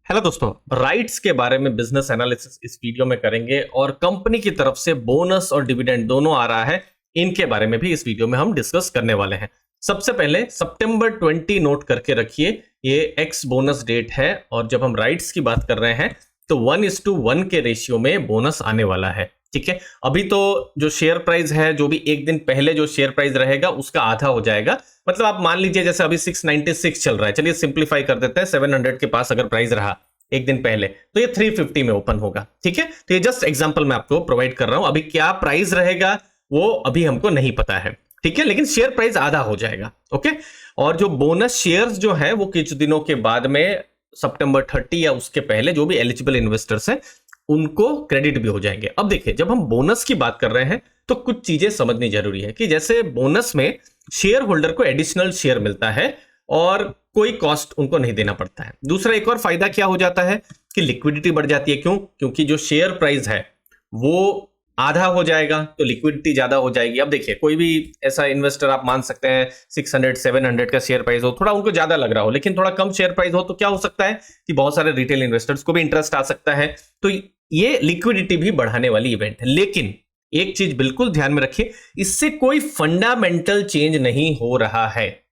Hello दोस्तों, rights के बारे में बिजनेस एनालिसिस इस वीडियो में करेंगे और कंपनी की तरफ से बोनस और डिविडेंड दोनों आ रहा है। इनके बारे में भी इस वीडियो में हम डिस्कस करने वाले हैं। सबसे पहले सितंबर 20 नोट करके रखिए, ये एक्स बोनस डेट है और जब हम राइट्स की बात कर रहे हैं तो 1:1 के रेशियो में बोनस आने वाला है। ठीक है, अभी तो जो शेयर प्राइस है, जो भी एक दिन पहले जो शेयर प्राइस रहेगा उसका आधा हो जाएगा। मतलब आप मान लीजिए जैसे अभी 696 चल रहा है, चलिए सिंप्लीफाई कर देते हैं, 700 के पास अगर प्राइस रहा एक दिन पहले तो ये 350 में ओपन होगा। ठीक है, तो ये जस्ट एग्जांपल मैं आपको प्रोवाइड कर रहा हूं। अभी क्या प्राइस रहेगा वो अभी हमको नहीं पता है। ठीक है, लेकिन शेयर प्राइस आधा हो जाएगा। ओके, और जो बोनस शेयर्स जो है वो कुछ दिनों के बाद में सितंबर 30 या उसके पहले जो भी एलिजिबल इन्वेस्टर्स हैं उनको क्रेडिट भी हो जाएंगे। अब देखिए, जब हम बोनस की बात कर रहे हैं तो कुछ चीजें समझनी जरूरी है कि जैसे बोनस में शेयर होल्डर को एडिशनल शेयर मिलता है और कोई कॉस्ट उनको नहीं देना पड़ता है। दूसरा एक और फायदा क्या हो जाता है कि लिक्विडिटी बढ़ जाती है। क्यों? क्योंकि जो शेयर प्राइस है वो आधा हो जाएगा तो लिक्विडिटी ज्यादा हो जाएगी। अब देखिए, कोई भी ऐसा इन्वेस्टर आप मान सकते हैं 600-700 का शेयर प्राइस हो, थोड़ा उनको ज्यादा लग रहा हो, लेकिन थोड़ा कम शेयर प्राइस हो तो क्या हो सकता है कि बहुत सारे रिटेल इन्वेस्टर्स को भी इंटरेस्ट आ सकता है। तो ये लिक्विडिटी भी बढ़ाने वाली इवेंट है। लेकिन एक चीज बिल्कुल ध्यान में रखिए, इससे कोई फंडामेंटल चेंज नहीं हो रहा है।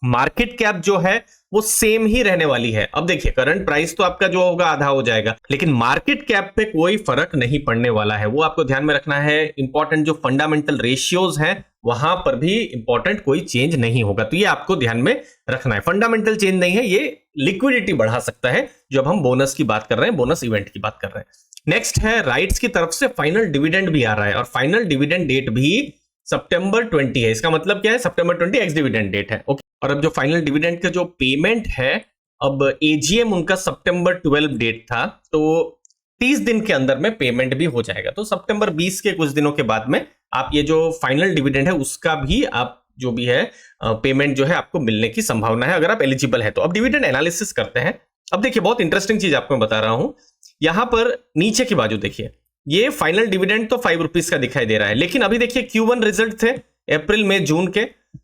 मार्केट कैप जो है वो सेम ही रहने वाली है। अब देखिए, करंट प्राइस तो आपका जो होगा आधा हो जाएगा, लेकिन मार्केट कैप पे कोई फर्क नहीं पड़ने वाला है। वो आपको ध्यान में रखना है। इंपॉर्टेंट जो फंडामेंटल रेशियोज हैं वहां पर भी इंपॉर्टेंट कोई चेंज नहीं होगा। तो ये आपको ध्यान में रखना है। फंडामेंटल चेंज नहीं है, ये लिक्विडिटी बढ़ा सकता है जब हम बोनस की बात कर रहे हैं, बोनस इवेंट की बात कर रहे हैं। नेक्स्ट है राइट्स की तरफ से फाइनल डिविडेंड भी आ रहा है और फाइनल डिविडेंड डेट भी सितंबर 20 है। इसका मतलब क्या है? सितंबर 20 एक्स डिविडेंड डेट है। ओके, और अब जो फाइनल डिविडेंड का जो पेमेंट है, अब एजीएम उनका सितंबर 12 डेट था, तो 30 दिन के अंदर में पेमेंट भी हो जाएगा। तो सितंबर 20 के कुछ दिनों के बाद में आप ये जो फाइनल डिविडेंड है उसका भी आप जो भी है पेमेंट जो है आपको मिलने की संभावना है अगर आप एलिजिबल है तो। अब डिविडेंड एनालिसिस करते हैं। अब देखिए, बहुत इंटरेस्टिंग चीज आपको मैं बता रहा हूं। यहां पर नीचे की बाजू देखिए, ये फाइनल डिविडेंड तो 5 रुपीज का दिखाई दे रहा है, लेकिन अभी देखिए Q1 रिजल्ट थे अप्रैल मई जून के,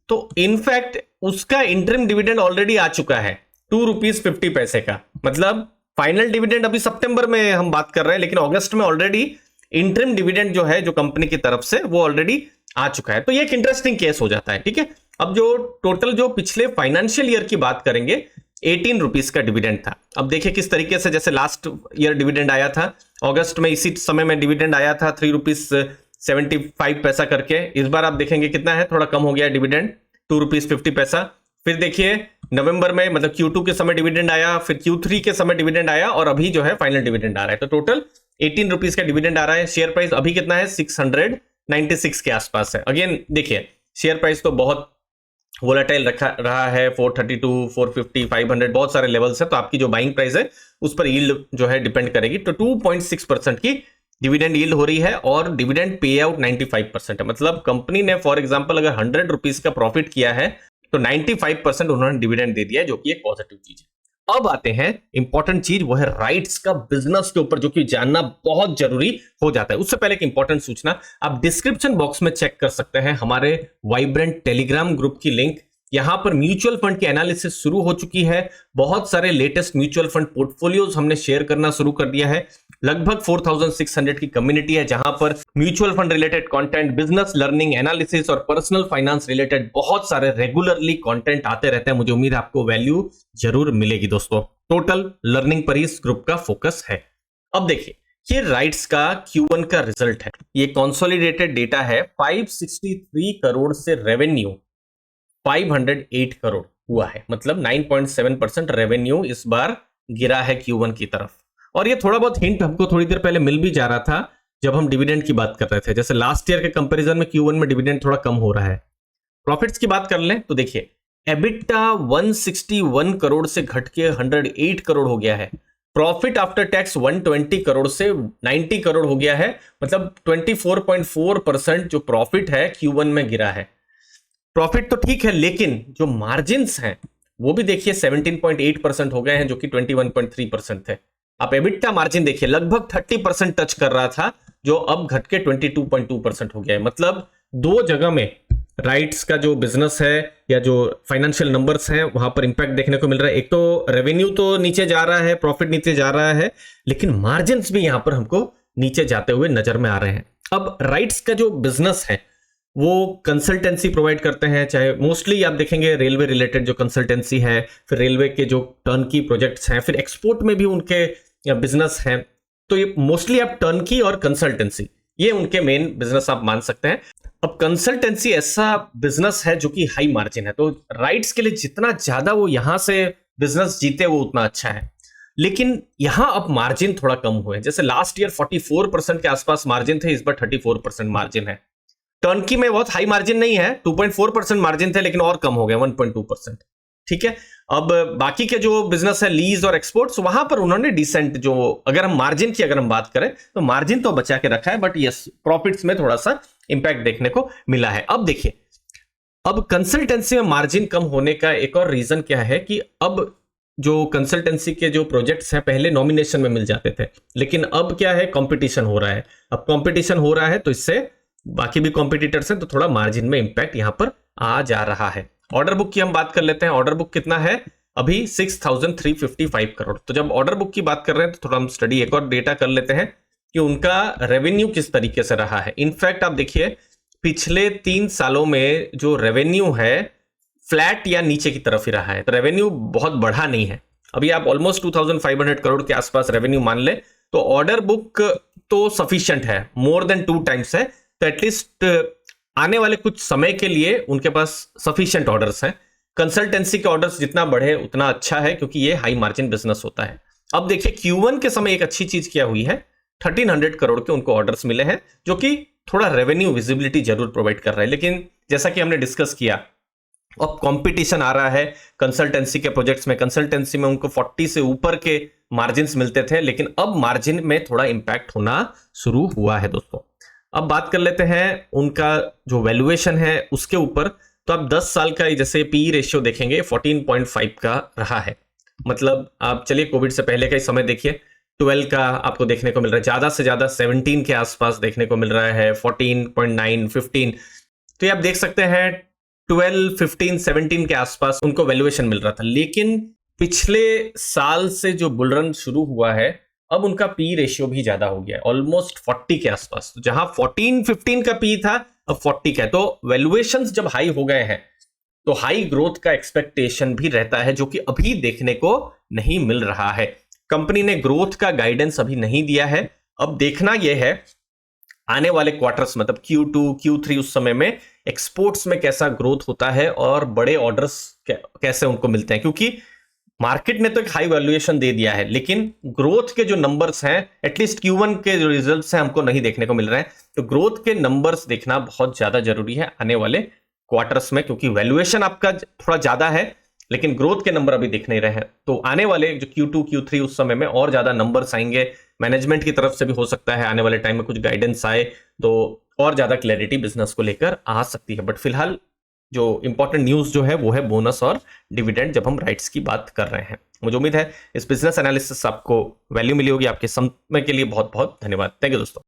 तो इनफैक्ट उसका इंटरिम डिविडेंड ऑलरेडी आ चुका है 2.50 रुपीस का। मतलब फाइनल डिविडेंड अभी सितंबर में हम बात कर रहे हैं, लेकिन अगस्त में ऑलरेडी इंटरिम डिविडेंड जो है जो कंपनी की तरफ से वो ऑलरेडी आ चुका है। तो ये एक इंटरेस्टिंग केस हो जाता है। ठीक है, अब जो टोटल जो पिछले फाइनेंशियल ईयर की बात करेंगे, 18 रुपीस का डिविडेंड था। अब देखिए किस तरीके से, जैसे लास्ट ईयर डिविडेंड आया था अगस्त में, इसी समय में डिविडेंड आया था 3.75 करके। इस बार आप देखेंगे कितना है, थोड़ा कम हो गया डिविडेंड, 2.50 फिर देखिए नवंबर में, मतलब Q2 के समय डिविडेंड आया, फिर Q3 के समय डिविडेंड आया और अभी जो है फाइनल डिविडेंड आ रहा है। तो टोटल 18 रुपीस का डिविडेंड आ रहा है। शेयर प्राइस अभी कितना है? 696 के आसपास है। अगेन देखिए, शेयर प्राइस तो बहुत वोलेटाइल रहा है, 432, 450, 500 बहुत सारे लेवल्स है। तो आपकी जो बाइंग प्राइस है उस पर यील्ड जो है डिपेंड करेगी। तो 2.6% की डिविडेंड यील्ड हो रही है और डिविडेंड पे आउट 95% है। मतलब कंपनी ने फॉर एग्जांपल अगर 100 रुपीस का प्रॉफिट किया है तो 95% उन्होंने डिविडेंड दे दिया है, जो कि एक पॉजिटिव चीज है। अब आते हैं इंपॉर्टेंट चीज, वो है राइट्स का बिजनेस के ऊपर, जो कि जानना बहुत जरूरी हो जाता है। उससे पहले एक इंपॉर्टेंट सूचना, आप डिस्क्रिप्शन बॉक्स में चेक कर सकते हैं हमारे वाइब्रेंट टेलीग्राम ग्रुप की लिंक। यहां पर म्यूचुअल फंड की एनालिसिस शुरू हो चुकी है। बहुत सारे लेटेस्ट म्यूचुअल फंड पोर्टफोलियोज हमने शेयर करना शुरू कर दिया है। लगभग 4600 की कम्युनिटी है जहां पर mutual fund related content, business learning, analysis और पर्सनल फाइनेंस रिलेटेड बहुत सारे रेगुलरली कंटेंट आते रहते हैं। मुझे उम्मीद है आपको वैल्यू जरूर मिलेगी दोस्तों। टोटल लर्निंग पर इस ग्रुप का फोकस है। अब देखिए, ये राइट्स का Q1 का रिजल्ट है। ये कंसोलिडेटेड डेटा है। 563 करोड़ से रेवेन्यू 508 करोड़ हुआ है। मतलब 9.7% रेवेन्यू इस बार गिरा है Q1 की तरफ। और ये थोड़ा बहुत हिंट हमको थोड़ी देर पहले मिल भी जा रहा था जब हम डिविडेंड की बात कर रहे थे। जैसे लास्ट ईयर के कंपैरिजन में Q1 में डिविडेंड थोड़ा कम हो रहा है। प्रॉफिट्स की बात कर लें तो देखिए, एबिटा 161 करोड़ से घट के 108 करोड़ हो गया है। प्रॉफिट आफ्टर टैक्स 120 करोड़ से 90 करोड़ हो गया है। मतलब 24.4% जो प्रॉफिट है Q1 में गिरा है। प्रॉफिट तो ठीक है, लेकिन जो मार्जिन्स हैं वो भी देखिए 17.8% हो गए हैं, जो कि 21.3% थे। आप एबिटा मार्जिन देखिए, लगभग 30% टच कर रहा था, जो अब घट के 22.2% हो गया है। मतलब दो जगह में राइट्स का जो बिजनेस है या जो फाइनेंशियल नंबर्स हैं वहां पर इंपैक्ट देखने को मिल रहा है। एक तो रेवेन्यू तो नीचे जा रहा है, प्रॉफिट नीचे जा रहा है, लेकिन मार्जिन्स भी यहां पर हमको नीचे जाते हुए नजर में आ रहे हैं। अब राइट्स का जो बिजनेस है वो कंसल्टेंसी प्रोवाइड करते हैं, चाहे मोस्टली आप देखेंगे रेलवे रिलेटेड जो कंसल्टेंसी है, फिर रेलवे के जो टर्नकी प्रोजेक्ट्स हैं, फिर एक्सपोर्ट में भी उनके बिजनेस हैं। तो ये मोस्टली आप टर्नकी और कंसल्टेंसी, ये उनके मेन बिजनेस आप मान सकते हैं। अब कंसल्टेंसी ऐसा बिजनेस है जो कि हाई मार्जिन है, तो राइट्स के लिए जितना ज्यादा वो यहां से बिजनेस जीते वो उतना अच्छा है। लेकिन यहां अब मार्जिन थोड़ा कम हुए, जैसे लास्ट ईयर 44% के आसपास मार्जिन थे, इस बार 34% मार्जिन है। टर्नकी में बहुत हाई मार्जिन नहीं है, 2.4% मार्जिन थे, लेकिन और कम हो गया 1.2%। ठीक है। अब बाकी के जो बिजनेस है लीज और एक्सपोर्ट्स, वहां पर उन्होंने डिसेंट, जो अगर हम मार्जिन की अगर हम बात करें तो मार्जिन तो बचा के रखा है, बट यस प्रॉफिट्स में थोड़ा सा इंपैक्ट देखने को मिला है। अब देखिए, अब कंसल्टेंसी में मार्जिन कम होने का एक और रीजन क्या है कि अब जो कंसल्टेंसी के जो प्रोजेक्ट्स हैं पहले नॉमिनेशन में मिल जाते थे, लेकिन अब क्या है, कंपटीशन हो रहा है। अब कंपटीशन हो रहा है तो इससे बाकी भी कॉम्पिटिटर्स हैं, तो थोड़ा मार्जिन में इंपैक्ट यहां पर आ जा रहा है। ऑर्डर बुक की हम बात कर लेते हैं। ऑर्डर बुक कितना है अभी, 6355 करोड़। तो जब ऑर्डर बुक की बात कर रहे हैं तो थोड़ा हम स्टडी एक और डेटा कर लेते हैं कि उनका रेवेन्यू किस तरीके से रहा है। इनफैक्ट आप देखिए पिछले 3 सालों में जो रेवेन्यू है फ्लैट या नीचे की तरफ ही रहा है, तो रेवेन्यू बहुत बढ़ा नहीं है। अभी आप ऑलमोस्ट 2500 करोड़ के आसपास रेवेन्यू मान ले, तो ऑर्डर बुक तो सफिशिएंट है, मोर देन 2 टाइम्स है, तो एटलीस्ट आने वाले कुछ समय के लिए उनके पास सफिशिएंट ऑर्डर्स हैं। कंसल्टेंसी के ऑर्डर्स जितना बढ़े उतना अच्छा है, क्योंकि ये हाई मार्जिन बिजनेस होता है। अब देखिए Q1 के समय एक अच्छी चीज क्या हुई है, 1300 करोड़ के उनको ऑर्डर्स मिले हैं, जो कि थोड़ा रेवेन्यू विजिबिलिटी जरूर प्रोवाइड कर रहा है। लेकिन जैसा कि हमने डिस्कस किया, अब कंपटीशन आ रहा है कंसल्टेंसी के प्रोजेक्ट्स में। कंसल्टेंसी में उनको 40 से ऊपर के मार्जिन मिलते थे, लेकिन अब मार्जिन में थोड़ा इंपैक्ट होना शुरू हुआ है दोस्तों। अब बात कर लेते हैं उनका जो वैल्यूएशन है उसके ऊपर। तो आप 10 साल का जैसे पीई रेशियो देखेंगे 14.5 का रहा है। मतलब आप चलिए कोविड से पहले का ही समय देखिए, 12 का आपको देखने को मिल रहा है, ज्यादा से ज्यादा 17 के आसपास देखने को मिल रहा है, 14.9, 15। तो ये आप देख सकते हैं 12, 15, 17 के आसपास उनको वैल्यूएशन मिल रहा था। लेकिन पिछले साल से जो बुलरन शुरू हुआ है, अब उनका पी रेशियो भी ज्यादा हो गया है, ऑलमोस्ट 40 के आसपास। तो जहां 14-15 का पी था, अब 40 का है। तो वैल्यूएशंस जब हाई हो गए हैं तो हाई ग्रोथ का एक्सपेक्टेशन भी रहता है, जो कि अभी देखने को नहीं मिल रहा है। कंपनी ने ग्रोथ का गाइडेंस अभी नहीं दिया है। अब देखना यह है आने वाले क्वार्टर्स, मतलब Q2, Q3, उस समय में एक्सपोर्ट्स में कैसा ग्रोथ होता है और बड़े ऑर्डर्स कैसे उनको मिलते हैं। क्योंकि मार्केट ने तो एक हाई वैल्यूएशन दे दिया है, लेकिन ग्रोथ के जो नंबर्स हैं, एटलीस्ट Q1 के जो रिजल्ट्स हैं हमको नहीं देखने को मिल रहे हैं। तो ग्रोथ के नंबर्स देखना बहुत ज्यादा जरूरी है आने वाले क्वार्टर्स में, क्योंकि वैल्यूएशन आपका थोड़ा ज्यादा है लेकिन ग्रोथ के नंबर अभी दिख नहीं रहे हैं। तो आने वाले जो Q2, Q3 उस समय में और ज्यादा नंबर्स आएंगे। मैनेजमेंट की तरफ से भी हो सकता है आने वाले टाइम में कुछ गाइडेंस आए तो और ज्यादा क्लैरिटी बिजनेस को लेकर आ सकती है। बट फिलहाल जो इंपॉर्टेंट न्यूज जो है वो है बोनस और डिविडेंड, जब हम राइट्स की बात कर रहे हैं। मुझे उम्मीद है इस बिजनेस एनालिसिस आपको वैल्यू मिली होगी। आपके समय के लिए बहुत बहुत धन्यवाद। थैंक यू दोस्तों।